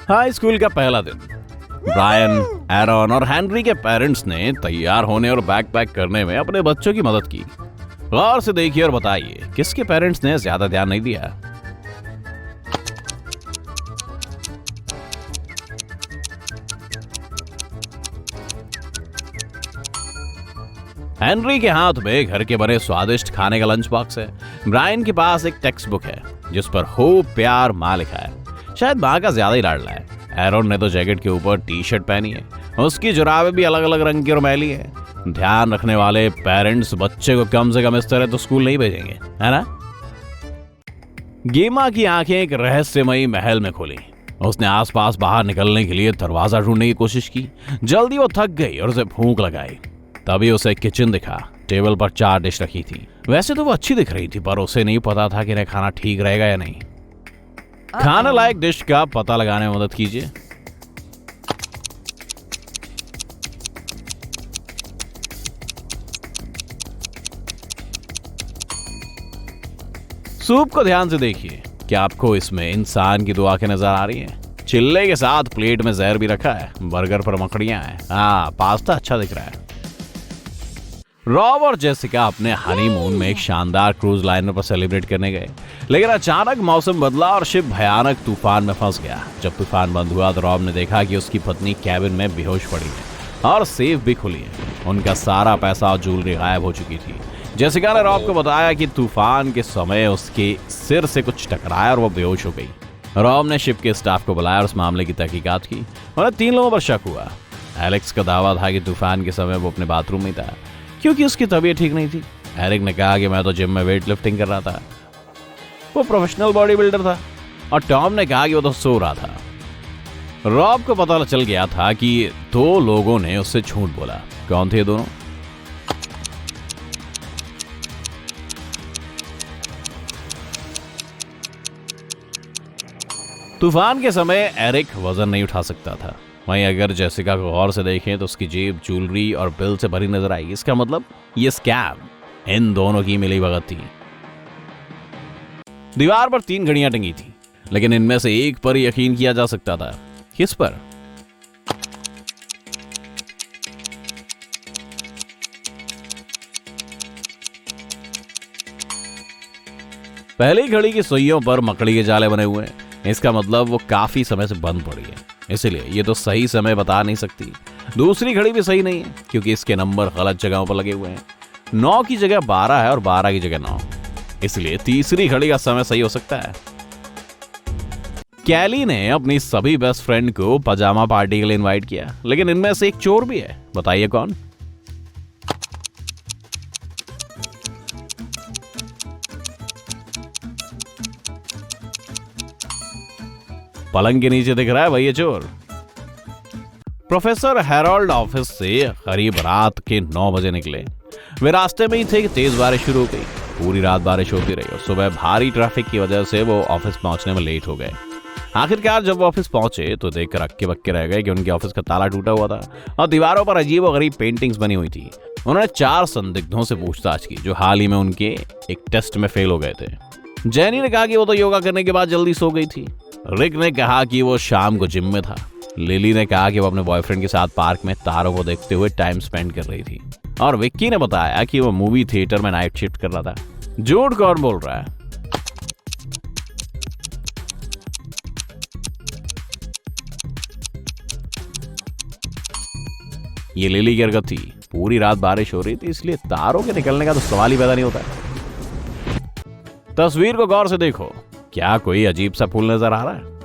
High school का पहला दिन। ब्रायन, एरन और हेनरी के पेरेंट्स ने तैयार होने और बैग पैक करने में अपने बच्चों की मदद की। गौर से देखिए और बताइए किसके पेरेंट्स ने ज्यादा ध्यान नहीं दिया। हेनरी के हाथ में घर के बने स्वादिष्ट खाने का लंच बॉक्स है। ब्रायन के पास एक टेक्स्ट बुक है जिस पर होप, प्यार, माँ लिखा है। शायद माँ का ज्यादा ही लाडला है। एरन ने तो जैकेट के ऊपर टी शर्ट पहनी है। उसकी जुराबें भी अलग अलग रंग की और मैली है। ध्यान रखने वाले पेरेंट्स बच्चे को कम से कम इस तरह तो स्कूल नहीं भेजेंगे, है ना? गेमा की आंखें एक रहस्यमयी महल में खुली। उसने आसपास बाहर निकलने के लिए दरवाजा ढूंढने की कोशिश की। जल्दी वो थक गई और उसे भूख लगाई। तभी उसे किचन दिखा। टेबल पर 4 डिश रखी थी। वैसे तो वो अच्छी दिख रही थी, पर उसे नहीं पता था कि इन्हें खाना ठीक रहेगा या नहीं। खाने लायक डिश का पता लगाने में मदद कीजिए। सूप को ध्यान से देखिए। क्या आपको इसमें इंसान की 2 आंखें नजर आ रही हैं? चिल्ले के साथ प्लेट में जहर भी रखा है। बर्गर पर मकड़ियां हैं। हाँ, पास्ता अच्छा दिख रहा है। रॉब और जेसिका अपने हनीमून में एक शानदार क्रूज लाइनर पर सेलिब्रेट करने गए, लेकिन अचानक मौसम बदला और शिप भयानक तूफान में फंस गया। जब तूफान बंद हुआ तो रॉब ने देखा कि उसकी पत्नी कैबिन में बेहोश पड़ी है और सेफ भी खुली है। उनका सारा पैसा और ज्वेलरी गायब हो चुकी थी। जेसिका ने रॉब को बताया कि तूफान के समय उसके सिर से कुछ टकराया और वो बेहोश हो गई। रॉब ने शिप के स्टाफ को बुलाया और उस मामले की तहकीकात की। उन्हें 3 लोगों पर शक हुआ। एलेक्स का दावा था कि तूफान के समय वो अपने बाथरूम में था क्योंकि उसकी तबीयत ठीक नहीं थी। एरिक ने कहा कि मैं तो जिम में वेट लिफ्टिंग कर रहा था। वो प्रोफेशनल बॉडी बिल्डर था। और टॉम ने कहा कि वो तो सो रहा था। रॉब को पता चल गया था कि 2 लोगों ने उससे झूठ बोला। कौन थे दोनों? तूफान के समय एरिक वजन नहीं उठा सकता था। वहीं अगर जेसिका को गौर से देखें तो उसकी जेब ज्वेलरी और बिल से भरी नजर आई। इसका मतलब ये स्कैम इन दोनों की मिलीभगत थी। दीवार पर 3 घड़ियां टंगी थी, लेकिन इनमें से एक पर यकीन किया जा सकता था। किस पर? पहली घड़ी की सुइयों पर मकड़ी के जाले बने हुए हैं। इसका मतलब वो काफी समय से बंद पड़ी है, इसलिए ये तो सही समय बता नहीं सकती। दूसरी घड़ी भी सही नहीं है क्योंकि इसके नंबर गलत जगहों पर लगे हुए हैं। 9 की जगह 12 है और 12 की जगह 9, इसलिए तीसरी घड़ी का समय सही हो सकता है। कैली ने अपनी सभी बेस्ट फ्रेंड को पजामा पार्टी के लिए इनवाइट किया, लेकिन इनमें से एक चोर भी है। बताइए कौन? पलंग के नीचे दिख रहा है, वही है चोर। प्रोफेसर हैरोल्ड ऑफिस से करीब रात के 9 बजे निकले। वे रास्ते में ही थे कि तेज बारिश शुरू हो गई। पूरी रात बारिश होती रही और सुबह भारी ट्रैफिक की वजह से वो ऑफिस पहुंचने में लेट हो गए। आखिरकार जब वो ऑफिस पहुंचे तो देखकर हक्के बक्के रह गए कि उनके ऑफिस का ताला टूटा हुआ था और दीवारों पर अजीब और गरीब पेंटिंग्स बनी हुई थी। उन्होंने 4 संदिग्धों से पूछताछ की जो हाल ही में उनके एक टेस्ट में फेल हो गए थे। जेनी ने कहा कि वो तो योगा करने के बाद जल्दी सो गई थी। रिक ने कहा कि वो शाम को जिम में था। लिली ने कहा कि वो अपने बॉयफ्रेंड के साथ पार्क में तारों को देखते हुए टाइम स्पेंड कर रही थी। और विक्की ने बताया कि वो मूवी थिएटर में नाइट शिफ्ट कर रहा था। झूठ कौन बोल रहा है? ये लिली की हरकत थी। पूरी रात बारिश हो रही थी, इसलिए तारों के निकलने का तो सवाल ही पैदा नहीं होता। तस्वीर को गौर से देखो। क्या कोई अजीब सा फूल नजर आ रहा है?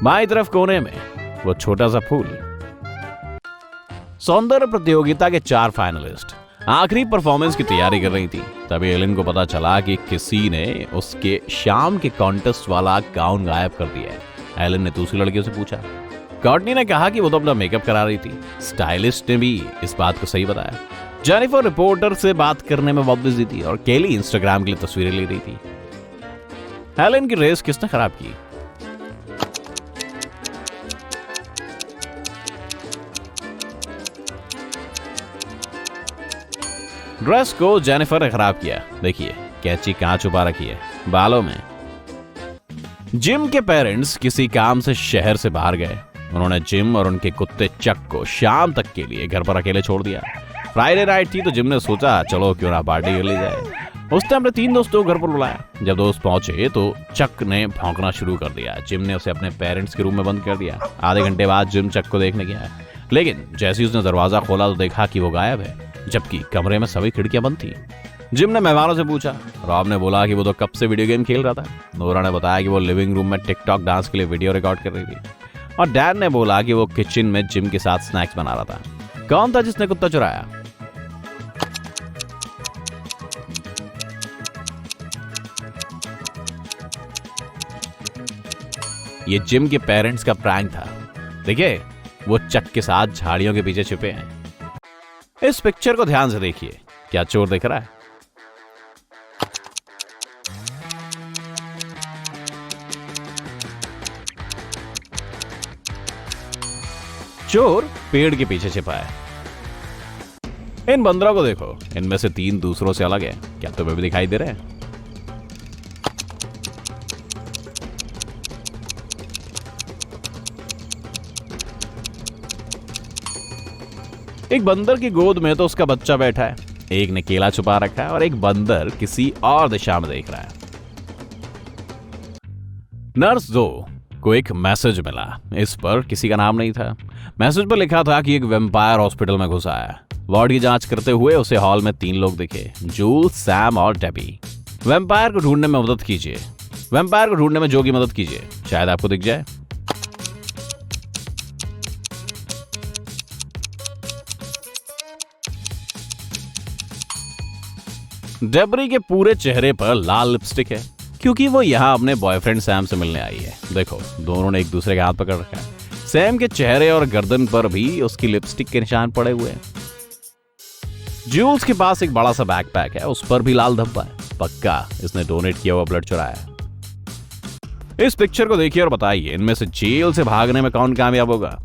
बाईं तरफ कोने में वो छोटा सा फूल। सौंदर्य प्रतियोगिता के 4 फाइनलिस्ट आखिरी परफॉर्मेंस की तैयारी कर रही थी। तभी एलिन को पता चला कि किसी ने उसके शाम के कॉन्टेस्ट वाला गाउन गायब कर दिया है। एलिन ने दूसरी लड़कियों से पूछा। कॉर्टनी ने कहा कि वो तो अपना मेकअप करा रही थी। स्टाइलिस्ट ने भी इस बात को सही बताया। जेनिफर रिपोर्टर से बात करने में बहुत बिजी थी और केली इंस्टाग्राम के लिए तस्वीरें ले रही थी। एलिन की रेस किसने खराब की? ड्रेस को जेनिफर ने खराब किया। देखिए कैंची कहां छुपा रखी है, बालों में। जिम के पेरेंट्स किसी काम से शहर से बाहर गए। उन्होंने जिम और उनके कुत्ते चक को शाम तक के लिए घर पर अकेले छोड़ दिया। फ्राइडे नाइट थी तो जिम ने सोचा चलो क्यों ना पार्टी कर ली जाए। उसने अपने 3 दोस्तों को घर पर बुलाया। जब दोस्त पहुंचे तो चक ने भौंकना शुरू कर दिया। जिम ने उसे अपने पेरेंट्स के रूम में बंद कर दिया। आधे घंटे बाद जिम चक को देखने गया, लेकिन जैसे ही उसने दरवाजा खोला तो देखा कि वो गायब है, जबकि कमरे में सभी खिड़कियां बंद थी। जिम ने मेहमानों से पूछा। रॉब ने बोला कि वो तो कब से वीडियो गेम खेल रहा था। नोरा ने बताया कि वो लिविंग रूम में टिकटॉक डांस के लिए वीडियो रिकॉर्ड कर रही थी। और डैन ने बोला कि वो किचन में जिम के साथ स्नैक्स बना रहा था। कौन था जिसने कुत्ता चुराया? ये जिम के पेरेंट्स का प्रैंक था। देखिए वो चक के साथ झाड़ियों के पीछे छिपे हैं। इस पिक्चर को ध्यान से देखिए, क्या चोर दिख रहा है? चोर पेड़ के पीछे छिपा है। इन बंदरों को देखो, इनमें से 3 दूसरों से अलग है। क्या तुम्हें भी दिखाई दे रहे हैं? एक बंदर की गोद में तो उसका बच्चा बैठा है, एक ने केला छुपा रखा है और एक बंदर किसी और दिशा में देख रहा है। नर्स 2 को एक मैसेज मिला। इस पर किसी का नाम नहीं था। मैसेज पर लिखा था कि एक वैम्पायर हॉस्पिटल में घुसा है। वार्ड की जांच करते हुए उसे हॉल में 3 लोग दिखे, जूल, सैम और डेबी। वैम्पायर को ढूंढने में मदद कीजिए। वैम्पायर को ढूंढने में जो की मदद कीजिए, शायद आपको दिख जाए। डेबरी के पूरे चेहरे पर लाल लिपस्टिक है, क्योंकि वो यहाँ अपने बॉयफ्रेंड सैम से मिलने आई है। देखो दोनों ने एक दूसरे के हाथ पकड़ रखा है। सैम के चेहरे और गर्दन पर भी उसकी लिपस्टिक के निशान पड़े हुए हैं। जूल्स के पास एक बड़ा सा बैकपैक है, उस पर भी लाल धब्बा है। पक्का इसने डोनेट किया हुआ ब्लड चुराया है। इस पिक्चर को देखिए और बताइए इनमें से जेल से भागने में कौन कामयाब होगा?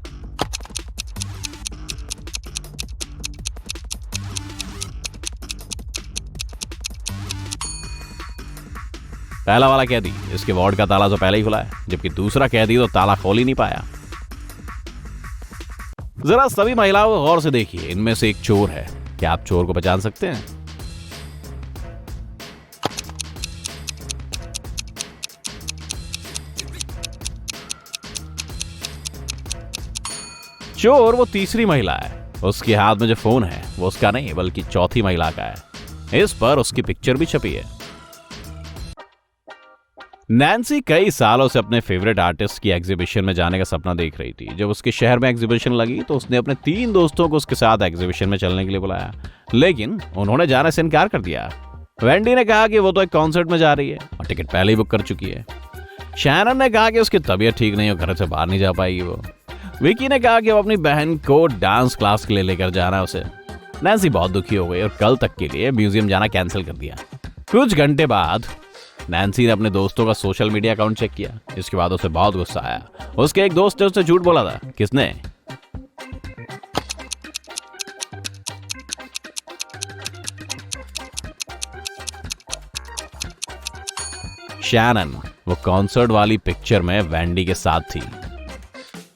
पहला वाला कैदी, इसके वार्ड का ताला तो पहले ही खुला है, जबकि दूसरा कैदी तो ताला खोल ही नहीं पाया। जरा सभी महिलाओं को गौर से देखिए, इनमें से एक चोर है। क्या आप चोर को पहचान सकते हैं? चोर वो तीसरी महिला है। उसके हाथ में जो फोन है वो उसका नहीं बल्कि चौथी महिला का है। इस पर उसकी पिक्चर भी छपी है। नैन्सी कई सालों से अपने फेवरेट आर्टिस्ट की एग्जीबिशन में जाने का सपना देख रही थी। जब उसके शहर में एग्जीबिशन लगी तो उसने अपने 3 दोस्तों को उसके साथ एग्जीबिशन में चलने के लिए बुलाया, लेकिन उन्होंने जाने से इनकार कर दिया। वेंडी ने कहा कि वो तो एक कॉन्सर्ट में जा रही है और टिकट पहले ही बुक कर चुकी है। शैनन ने कहा कि उसकी तबीयत ठीक नहीं और घर से बाहर नहीं जा पाएगी वो। विकी ने कहा कि वो अपनी बहन को डांस क्लास के लिए लेकर जाना है उसे। नैन्सी बहुत दुखी हो गई और कल तक के लिए म्यूजियम जाना कैंसिल कर दिया। कुछ घंटे बाद नैन्सी ने अपने दोस्तों का सोशल मीडिया अकाउंट चेक किया। इसके बाद उसे बहुत गुस्सा आया। उसके एक दोस्त ने उससे झूठ बोला था। किसने? शैनन, वो कॉन्सर्ट वाली पिक्चर में वेंडी के साथ थी।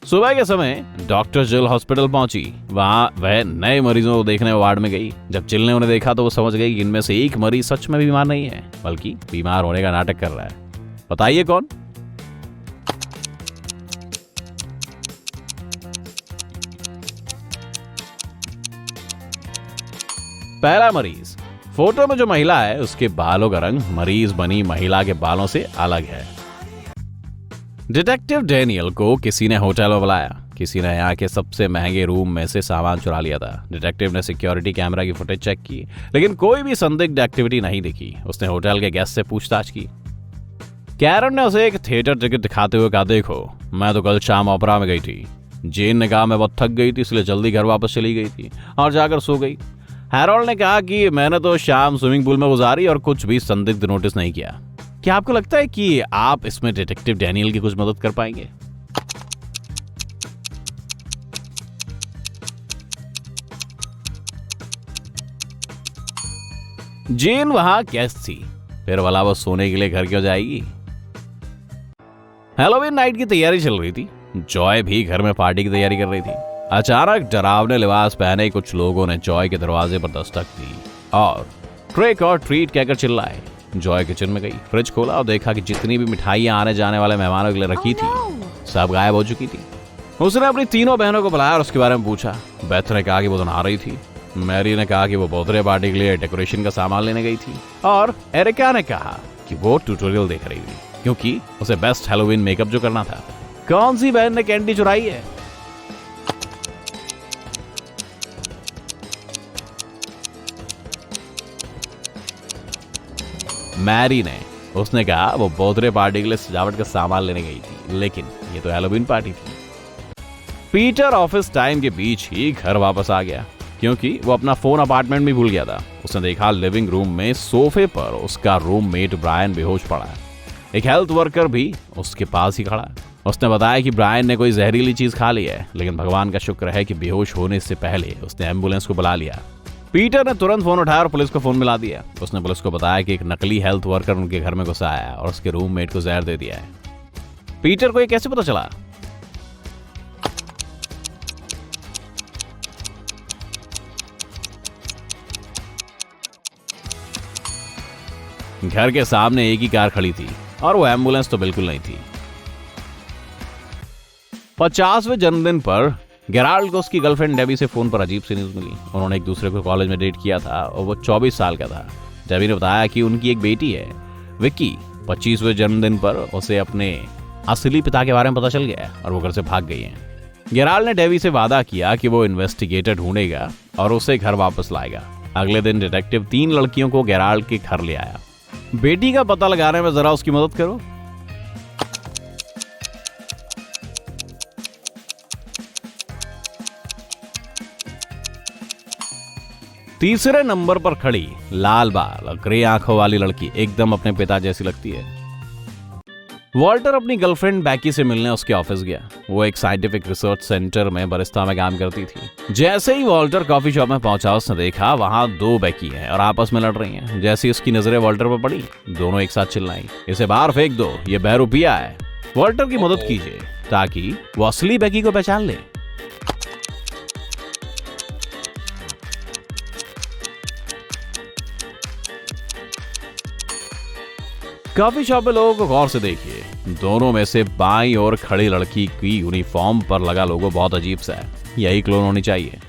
सुबह के समय डॉक्टर जिल हॉस्पिटल पहुंची। वहां वह नए मरीजों को देखने वार्ड में गई। जब जिल ने उन्हें देखा तो वो समझ गई कि इनमें से एक मरीज सच में बीमार नहीं है, बल्कि बीमार होने का नाटक कर रहा है। बताइए कौन? पहला मरीज। फोटो में जो महिला है उसके बालों का रंग मरीज बनी महिला के बालों से अलग है। डिटेक्टिव डैनियल को किसी ने होटल में बुलाया। किसी ने यहाँ के सबसे महंगे रूम में से सामान चुरा लिया था। डिटेक्टिव ने सिक्योरिटी कैमरा की फुटेज चेक की, लेकिन कोई भी संदिग्ध एक्टिविटी नहीं दिखी। उसने होटल के गेस्ट से पूछताछ की। कैरन ने उसे एक थिएटर टिकट दिखाते हुए कहा, देखो मैं तो कल शाम ओपेरा में गई थी। जेन ने कहा मैं बहुत थक गई थी इसलिए जल्दी घर वापस चली गई थी और जाकर सो गई। हैरोल्ड ने कहा कि मैंने तो शाम स्विमिंग पूल में गुजारी और कुछ भी संदिग्ध नोटिस नहीं किया। क्या आपको लगता है कि आप इसमें डिटेक्टिव डैनियल की कुछ मदद कर पाएंगे? जेन वहां गेस्ट थी, फिर भला वो सोने के लिए घर क्यों जाएगी? हैलोवीन नाइट की तैयारी चल रही थी। जॉय भी घर में पार्टी की तैयारी कर रही थी। अचानक डरावने लिबास पहने कुछ लोगों ने जॉय के दरवाजे पर दस्तक दी और ट्रिक और ट्रीट कहकर चिल्लाए। जॉय किचन में गई, फ्रिज खोला और देखा कि जितनी भी मिठाइयां आने जाने वाले मेहमानों के लिए रखी थी सब गायब हो चुकी थी। उसने अपनी तीनों बहनों को बुलाया और उसके बारे में पूछा। बेथ ने कहा कि वो तो नहा रही थी, मैरी ने कहा कि वो बर्थडे पार्टी के लिए डेकोरेशन का सामान लेने गई थी और एरिका ने कहा कि वो ट्यूटोरियल देख रही थी क्योंकि उसे बेस्ट हैलोवीन मेकअप जो करना था। कौन सी बहन ने कैंडी चुराई है? मैरी ने। उसने कहा वो बर्थडे पार्टी के लिए सजावट का सामान लेने गई थी, लेकिन ये तो हैलोवीन पार्टी थी। पीटर ऑफिस टाइम के बीच ही घर वापस आ गया क्योंकि वो अपना फोन अपार्टमेंट में भूल गया था। उसने देखा लिविंग रूम में सोफे पर उसका रूममेट ब्रायन बेहोश पड़ा है। एक हेल्थ वर्कर भी उसके पास ही खड़ा है। उसने बताया कि ब्रायन ने कोई जहरीली चीज खा ली है, लेकिन भगवान का शुक्र है कि बेहोश होने से पहले उसने एम्बुलेंस को बुला लिया। पीटर ने तुरंत फोन उठाया और पुलिस को फोन मिला दिया। उसने पुलिस को बताया कि एक नकली हेल्थ वर्कर उनके घर में घुसा आया और उसके रूममेट को जहर दे दिया है। पीटर को ये कैसे पता चला? घर के सामने एक ही कार खड़ी थी और वो एम्बुलेंस तो बिल्कुल नहीं थी। 50वें जन्मदिन पर गेराल्ड को उसकी गर्लफ्रेंड डेबी से फोन पर अजीब सी न्यूज मिली। उन्होंने एक दूसरे को कॉलेज में डेट किया था और वो 24 साल का था। डेबी ने बताया कि उनकी एक बेटी है विक्की। 25वें जन्मदिन पर उसे अपने असली पिता के बारे में पता चल गया और वो घर से भाग गई है। गेराल्ड ने डेबी से वादा किया कि वो इन्वेस्टिगेटर ढूंढेगा और उसे घर वापस लाएगा। अगले दिन डिटेक्टिव 3 लड़कियों को गेराल्ड के घर ले आया। बेटी का पता लगाने में जरा उसकी मदद करो। तीसरे नंबर पर खड़ी लाल बाल और ग्रे आंखों वाली लड़की एकदम अपने पिता जैसी लगती है। वॉल्टर अपनी गर्लफ्रेंड बैकी से मिलने उसके ऑफिस गया। वो एक साइंटिफिक रिसर्च सेंटर में बरिस्ता में काम करती थी। जैसे ही वॉल्टर कॉफी शॉप में पहुंचा उसने देखा वहां 2 बैकी हैं और आपस में लड़ रही हैं। जैसे ही उसकी नजरें वॉल्टर पर पड़ी, दोनों एक साथ चिल्लाई, इसे बाहर फेंक दो, ये बहरूपिया है। वॉल्टर की मदद कीजिए ताकि वो असली बैकी को पहचान ले। कॉफी शॉप में लोगों को गौर से देखिए। दोनों में से बाईं ओर खड़ी लड़की की यूनिफॉर्म पर लगा लोगो बहुत अजीब सा है। यही क्लोन होनी चाहिए।